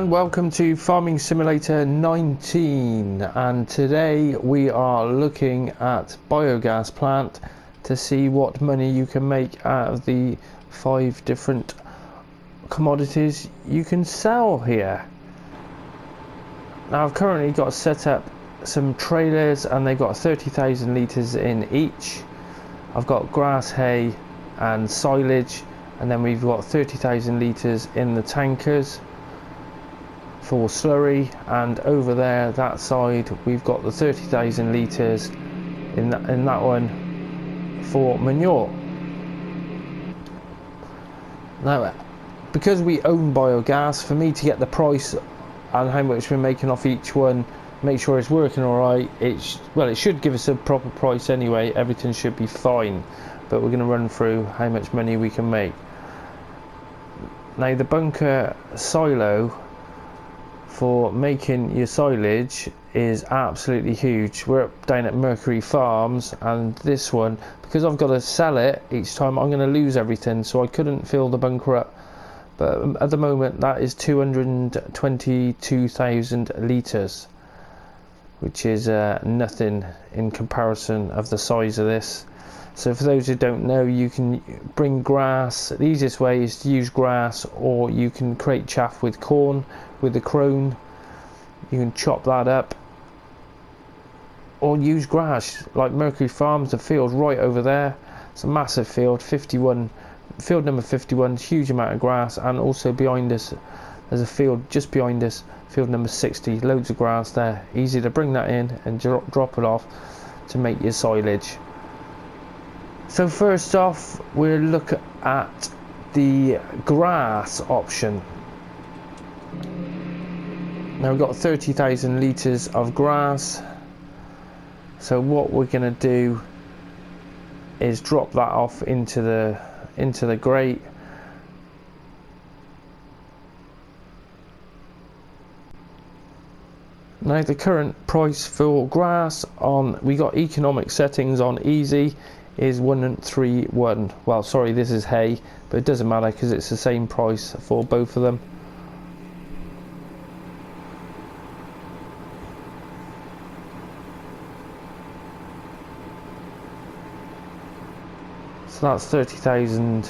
and welcome to Farming Simulator 19, and today we are looking at biogas plant to see what money you can make out of the 5 different commodities you can sell here. Now I've currently got set up some trailers and they've got 30,000 litres in each. I've got grass, hay and silage, and then we've got 30,000 litres in the tankers for slurry, and over there that side we've got the 30,000 litres in that one for manure. Now because we own biogas, for me to get the price and how much we're making off each one, make sure it's working alright, it should give us a proper price anyway, everything should be fine, but we're going to run through how much money we can make. Now the bunker silo for making your silage is absolutely huge. We're up down at Mercury Farms, and this one, because I've got to sell it each time, I'm going to lose everything, so I couldn't fill the bunker up. But at the moment that is 222,000 litres, which is nothing in comparison of the size of this. So for those who don't know, you can bring grass. The easiest way is to use grass, or you can create chaff with corn, with the crone. You can chop that up, or use grass like Mercury Farms, the field right over there. It's a massive field, 51, field number 51, huge amount of grass, and also behind us there's a field just behind us, field number 60, loads of grass there. Easy to bring that in and drop it off to make your silage. So first off, we'll look at the grass option. Now we've got 30,000 litres of grass, so what we're going to do is drop that off into the grate. Now the current price for grass on, we got economic settings on easy, is 131. Well, sorry, this is hay, but it doesn't matter because it's the same price for both of them. So that's 30,000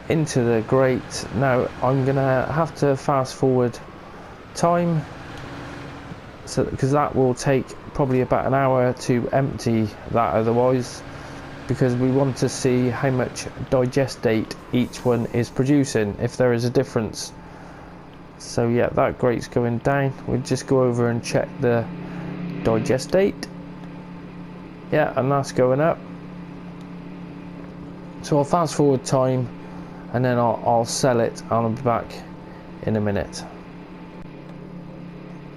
into the grate. Now I'm gonna have to fast forward time, so because that will take probably about an hour to empty that otherwise, because we want to see how much digestate each one is producing, if there is a difference. So yeah, that grate's going down. We'll just go over and check the digestate. Yeah, and that's going up. So I'll fast forward time and then I'll sell it, and I'll be back in a minute.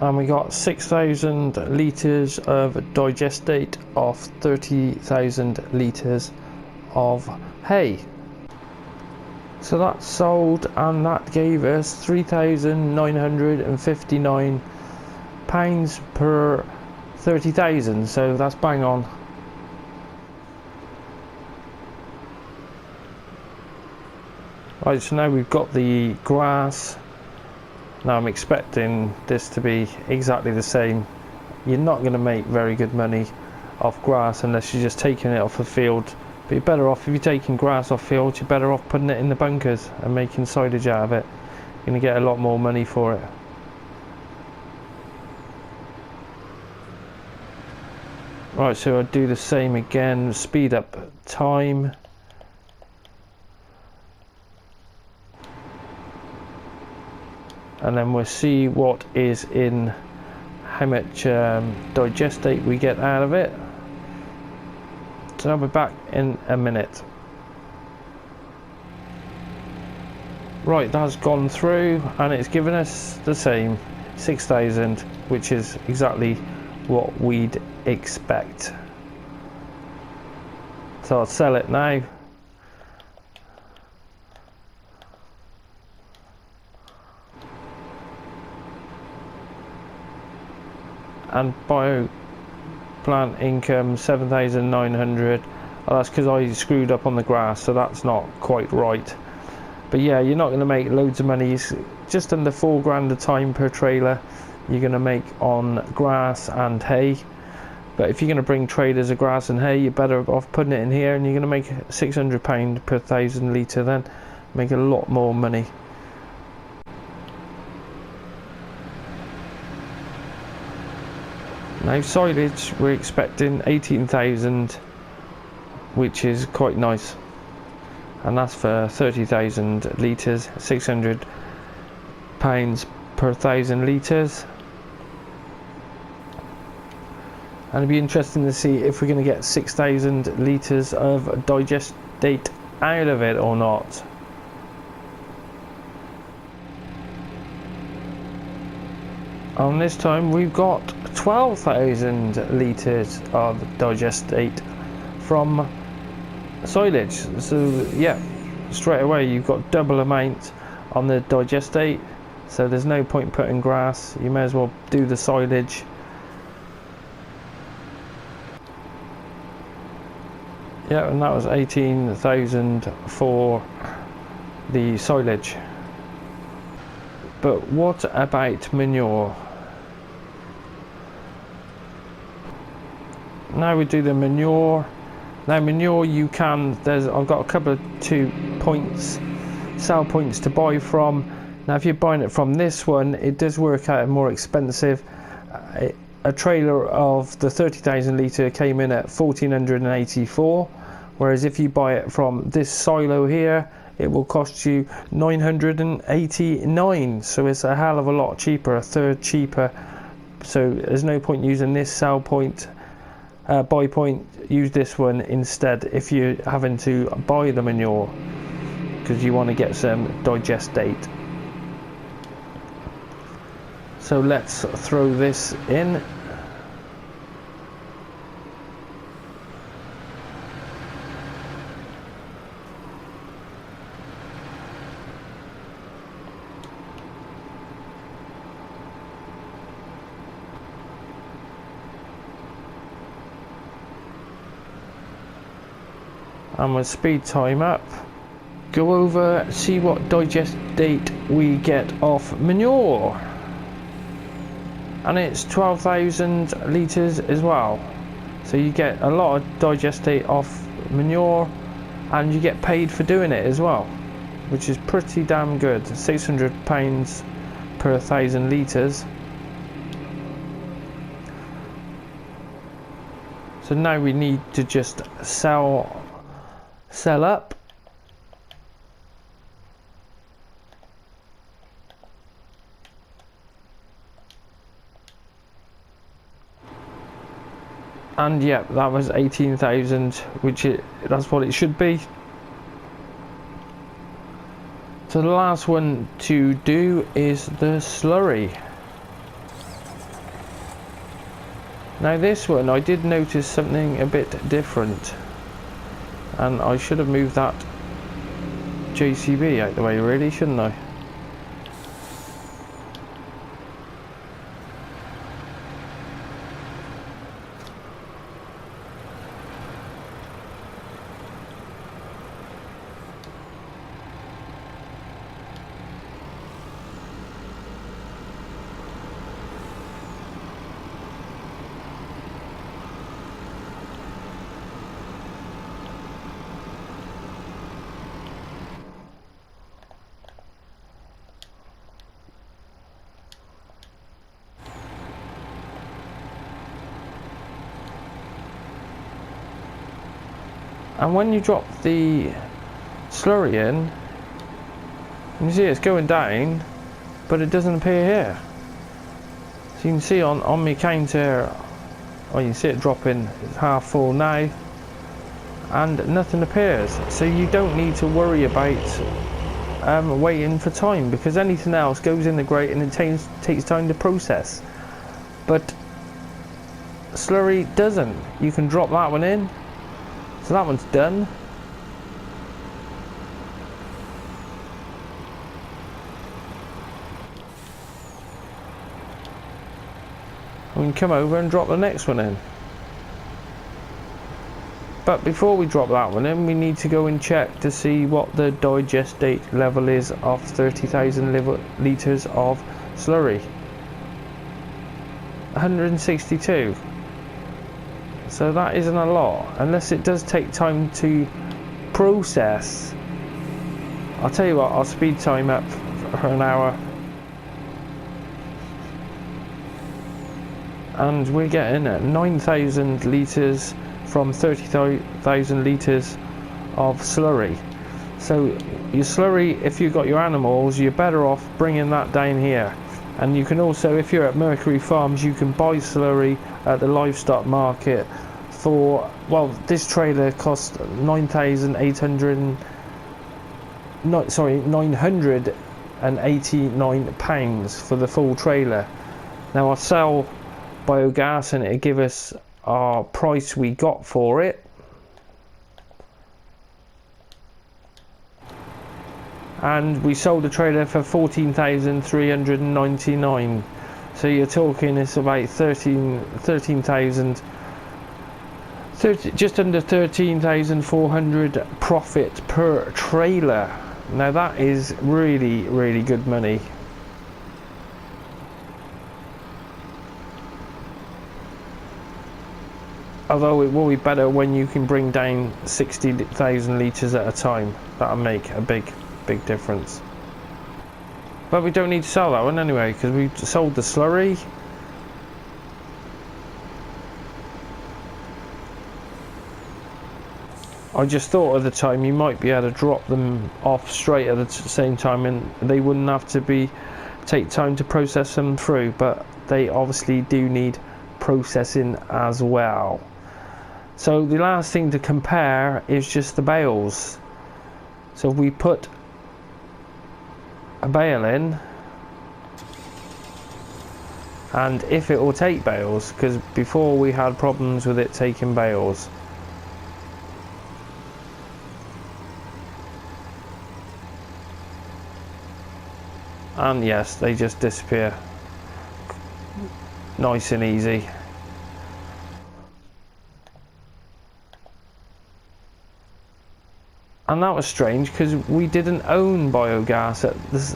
And we got 6,000 litres of digestate off 30,000 litres of hay. So that's sold, and that gave us £3,959 per 30,000, so that's bang on. Right, so now we've got the grass. Now I'm expecting this to be exactly the same. You're not going to make very good money off grass unless you're just taking it off the field. But you're better off, if you're taking grass off field, you're better off putting it in the bunkers and making silage out of it. You're going to get a lot more money for it. Right, so I'll do the same again, speed up time. And then we'll see what is in, how much digestate we get out of it. So I'll be back in a minute. Right, that's gone through and it's given us the same 6,000, which is exactly what we'd expect. So I'll sell it now. And bio plant income 7,900. Oh, that's because I screwed up on the grass, so that's not quite right. But yeah, you're not going to make loads of money just under £4 a time per trailer you're going to make on grass and hay. But if you're going to bring trailers of grass and hay, you're better off putting it in here, and you're going to make £600 per 1,000 litre then. Make a lot more money. Now silage, we're expecting 18,000, which is quite nice. And that's for 30,000 litres, £600 per 1,000 litres. And it'd be interesting to see if we're going to get 6,000 litres of digestate out of it or not. And this time we've got 12,000 litres of digestate from silage. So yeah, straight away you've got double amount on the digestate. So there's no point putting grass. You may as well do the silage. Yeah, and that was 18,000 for the silage. But what about manure? Now we do the manure. Now manure, you can, I've got a couple of sell points to buy from. Now if you're buying it from this one, it does work out more expensive. A trailer of the 30,000 litre came in at 1,484, whereas if you buy it from this silo here, it will cost you 989. So it's a hell of a lot cheaper, a third cheaper. So there's no point using this sell point, buy point. Use this one instead if you're having to buy the manure, because you want to get some digestate. So let's throw this in. And we'll speed time up. Go over, see what digestate we get off manure. And it's 12,000 litres as well. So you get a lot of digestate off manure, and you get paid for doing it as well, which is pretty damn good. £600 per 1,000 litres. So now we need to just sell up. And yeah, that was 18,000, that's what it should be. So the last one to do is the slurry. Now this one, I did notice something a bit different, and I should have moved that JCB out the way really, shouldn't I? And when you drop the slurry in, you see it's going down, but it doesn't appear here. So you can see on my counter, or you can see it dropping, it's half full now, and nothing appears. So you don't need to worry about waiting for time, because anything else goes in the grate and it takes time to process. But slurry doesn't. You can drop that one in. So that one's done. We can come over and drop the next one in. But before we drop that one in, we need to go and check to see what the digestate level is of 30,000 litres of slurry. 162. So that isn't a lot, unless it does take time to process. I'll tell you what, I'll speed time up for an hour. And we're getting 9,000 litres from 30,000 litres of slurry. So your slurry, if you've got your animals, you're better off bringing that down here. And you can also, if you're at Mercury Farms, you can buy slurry at the livestock market for, well, this trailer cost 9,800, no, sorry, £989 for the full trailer. Now I sell biogas and it'll give us our price we got for it. And we sold the trailer for 14,399. So you're talking it's about 13,000, just under 13,400 profit per trailer. Now that is really, really good money. Although it will be better when you can bring down 60,000 litres at a time. That'll make a big difference. But we don't need to sell that one anyway, because we sold the slurry. I just thought at the time you might be able to drop them off straight at the same time and they wouldn't have to take time to process them through, but they obviously do need processing as well. So the last thing to compare is just the bales. So if we put a bale in, and if it will take bales, because before we had problems with it taking bales. And yes, they just disappear. Nice and easy. And that was strange because we didn't own biogas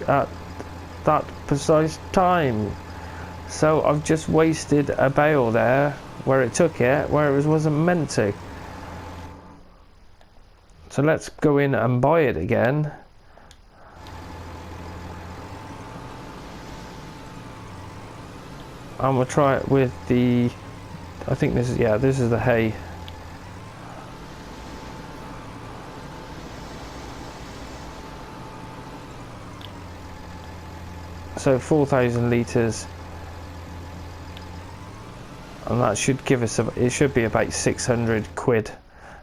at that precise time. So I've just wasted a bale there where it took it, where it wasn't meant to. So let's go in and buy it again. And we'll try it with the, I think this is, yeah, this is the hay. So 4,000 litres, and that should give us, it should be about 600 quid.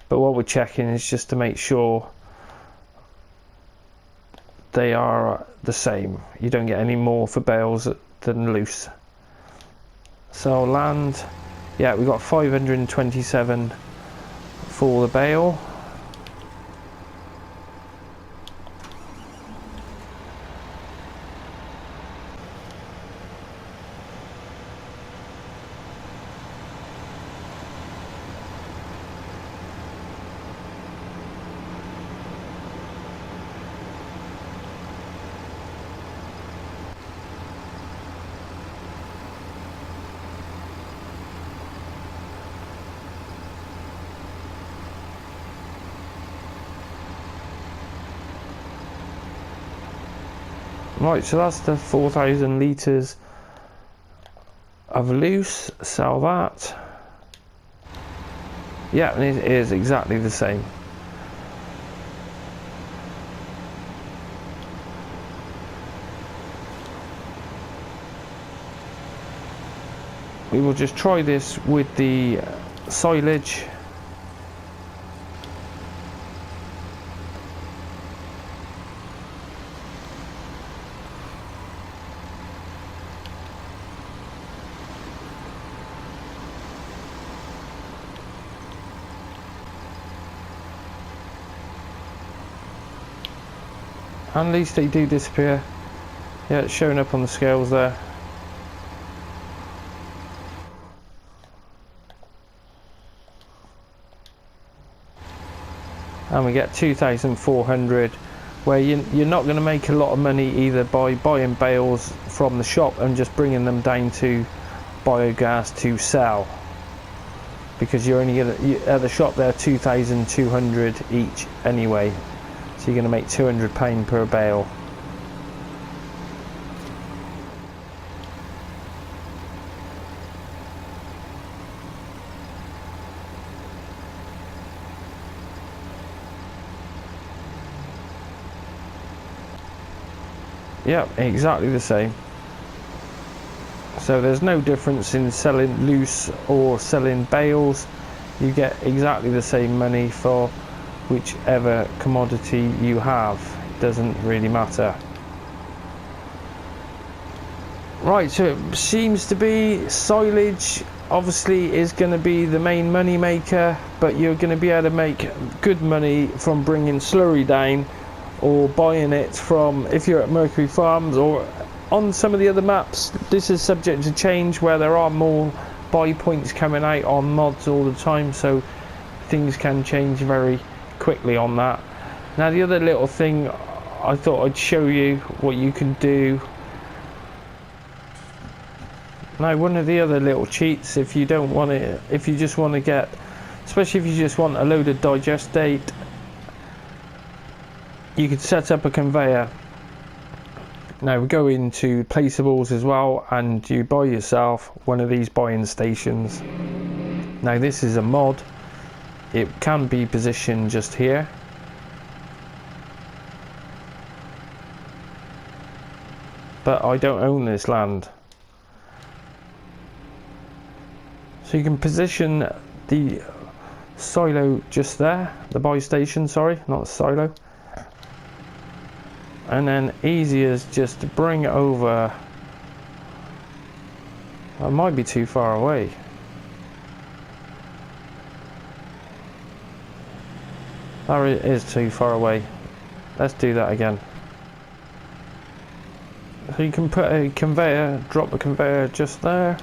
But what we're checking is just to make sure they are the same. You don't get any more for bales than loose. So land, yeah, we got 527 for the bale. Right, so that's the 4,000 litres of loose. Sell that. Yeah, and it is exactly the same. We will just try this with the silage. And at least they do disappear. Yeah, it's showing up on the scales there. and we get 2,400, where you're not going to make a lot of money either by buying bales from the shop and just bringing them down to biogas to sell, because you're only at the shop they're 2,200 each anyway, so you're going to make £200 per bale. Yep, exactly the same. So there's no difference in selling loose or selling bales. You get exactly the same money for whichever commodity you have. It doesn't really matter. Right, so it seems to be silage obviously is going to be the main money maker, but you're going to be able to make good money from bringing slurry down, or buying it from, if you're at Mercury Farms or on some of the other maps. This is subject to change, where there are more buy points coming out on mods all the time, so things can change very quickly on that. Now the other little thing I thought I'd show you what you can do. Now one of the other little cheats, if you don't want it, if you just want to get, especially if you just want a load of digestate, you could set up a conveyor. Now we go into placeables as well, and you buy yourself one of these buying stations. Now this is a mod, it can be positioned just here, but I don't own this land, so you can position the silo just there, the buy station, sorry, not the silo. And then easy as just to bring it over. I might be too far away. That is too far away. Let's do that again. So you can put a conveyor, drop the conveyor just there.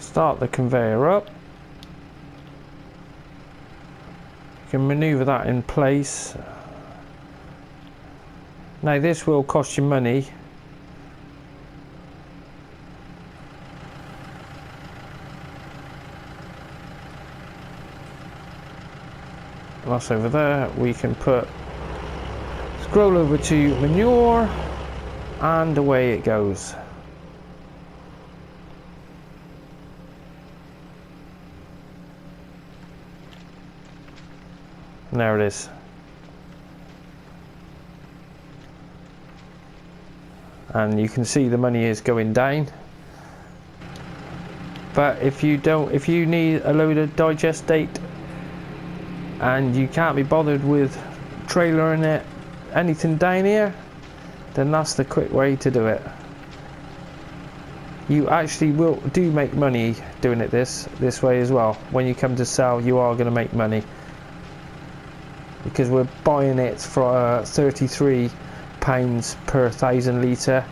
Start the conveyor up. Can maneuver that in place. Now this will cost you money. That's over there. We can scroll over to manure, and away it goes. And there it is. And you can see the money is going down. But if you need a load of digestate and you can't be bothered with trailering it, anything down here, then that's the quick way to do it. You actually do make money doing it this way as well. When you come to sell, you are going to make money, because we're buying it for £33 per 1,000 litre,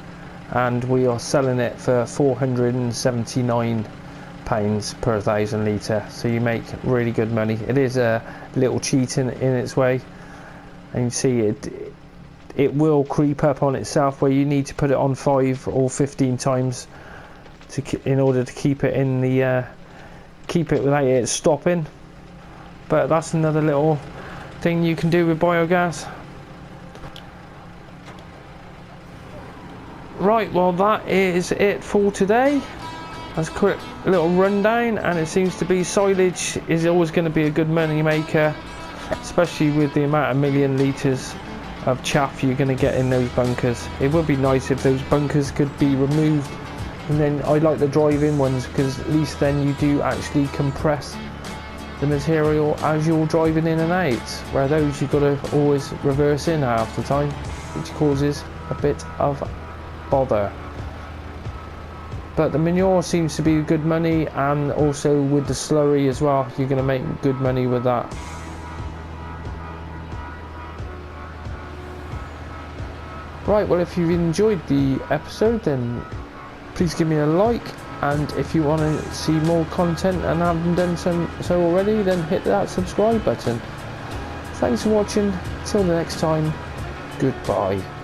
and we are selling it for £479 per 1,000 litre, so you make really good money. It is a little cheat in its way, and you see it will creep up on itself, where you need to put it on 5 or 15 times in order to keep it in the keep it without it stopping. But that's another little thing you can do with biogas. Right, well that is it for today. That's a quick little rundown, and it seems to be silage is always going to be a good money maker, especially with the amount of million litres of chaff you're going to get in those bunkers. It would be nice if those bunkers could be removed, and then I like the drive-in ones, because at least then you do actually compress the material as you're driving in and out, where those you've got to always reverse in half the time, which causes a bit of bother. But the manure seems to be good money, and also with the slurry as well, you're going to make good money with that. Right, well if you've enjoyed the episode, then please give me a like, and if you want to see more content and haven't done so already, then hit that subscribe button. Thanks for watching. Till the next time, goodbye.